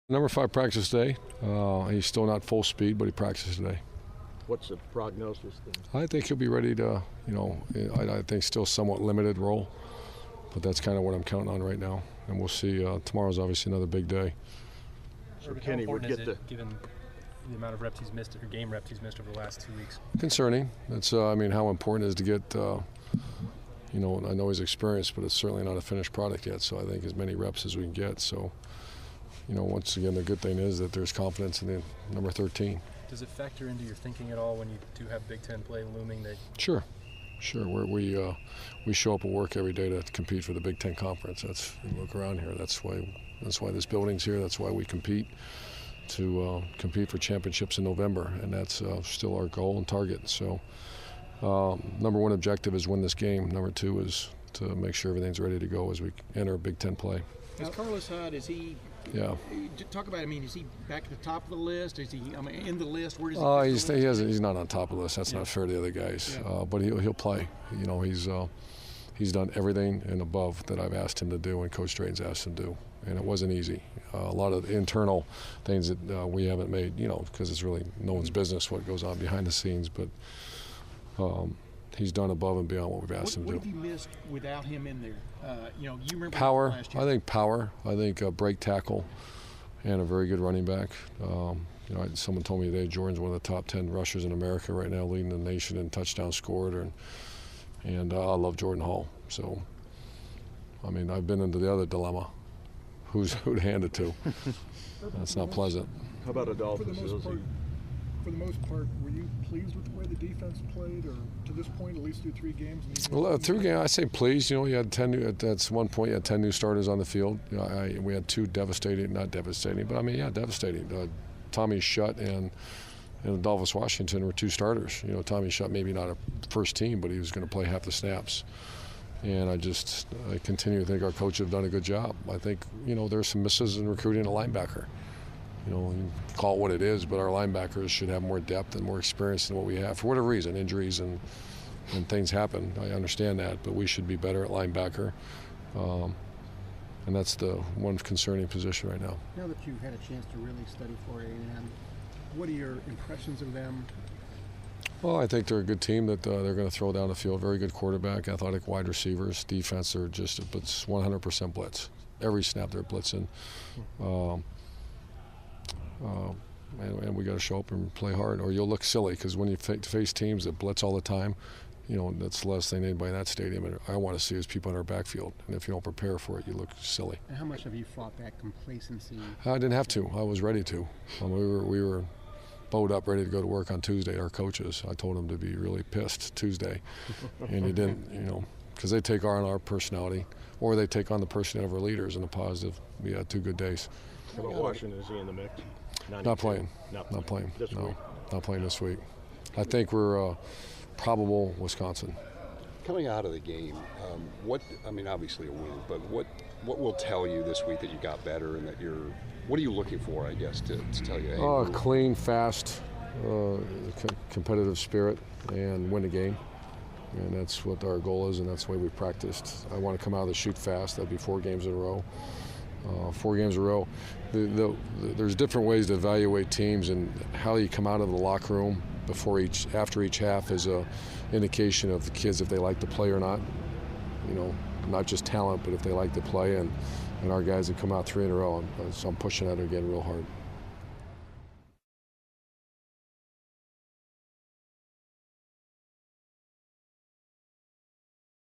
Number 5 practice today. He's still not full speed, but he practiced today. What's the prognosis then? I think he'll be ready to, I think still somewhat limited role, but that's kind of what I'm counting on right now. And we'll see. Tomorrow's obviously another big day. So Kenny would get given the amount of reps he's missed, or game reps he's missed over the last 2 weeks. Concerning. It's, how important it is to get, I know he's experienced, but it's certainly not a finished product yet. So I think as many reps as we can get. So, once again, the good thing is that there's confidence in the number 13. Does it factor into your thinking at all when you do have Big Ten play looming? Sure. We show up at work every day to compete for the Big Ten Conference. You look around here. That's why this building's here. That's why we compete to compete for championships in November, and that's still our goal and target. So, number 1 objective is win this game. Number 2 is to make sure everything's ready to go as we enter Big Ten play. Is Carlos Hyde, is he? Yeah. Talk about. Is he back at the top of the list? Is he? In the list? Where does he? He's not on top of the list. That's not fair to the other guys. Yeah. But he'll play. He's done everything and above that I've asked him to do, and Coach Drayton's asked him to do, and it wasn't easy. A lot of internal things that we haven't made, because it's really no one's business what goes on behind the scenes. But he's done above and beyond what we've asked him to do. What have you missed without him in there? You remember power. Last year. I think power. I think break tackle, and a very good running back. Someone told me today Jordan's one of the top 10 rushers in America right now, leading the nation in touchdowns scored. And I love Jordan Hall. So, I've been into the other dilemma: who to hand it to. That's not pleasant. How about Adolphus? For the most part, were you pleased with the way the defense played, or to this point, at least through 3 games? Well, 3 games, I say pleased. You had 10 new. At one point, you had 10 new starters on the field. We had 2 devastating, not devastating, but devastating. Tommy Shutt and Adolphus Washington were 2 starters. Tommy Shutt maybe not a first team, but he was going to play half the snaps. And I continue to think our coaches have done a good job. I think there's some misses in recruiting a linebacker. You call it what it is, but our linebackers should have more depth and more experience than what we have. For whatever reason, injuries and things happen. I understand that, but we should be better at linebacker. And that's the one concerning position right now. Now that you've had a chance to really study Florida A&M, what are your impressions of them? Well, I think they're a good team that they're going to throw down the field. Very good quarterback, athletic wide receivers. Defense, they're just it's 100% blitz. Every snap they're blitzing. And we got to show up and play hard, or you'll look silly, because when you face teams that blitz all the time, that's the last thing anybody in that stadium and I want to see is people in our backfield. And if you don't prepare for it, you look silly. And how much have you fought that complacency? I didn't have to. I was ready to. We were bowed up, ready to go to work on Tuesday. Our coaches, I told them to be really pissed Tuesday, and you didn't. Because they take on our personality, or they take on the personality of our leaders in a positive. We had 2 good days. How about Washington? Is he in the mix? Not playing. Not playing. This week? Not playing this week. I think we're probable Wisconsin. Coming out of the game, obviously a win, but what will tell you this week that you got better and that what are you looking for, I guess, to tell you? Hey, clean, fast, competitive spirit, and win the game. And that's what our goal is, and that's the way we practiced. I want to come out of the chute fast. That'd be 4 games in a row. 4 games in a row. There's different ways to evaluate teams, and how you come out of the locker room after each half is a indication of the kids if they like to play or not. Not just talent, but if they like to play. And our guys have come out 3 in a row, so I'm pushing at it again real hard.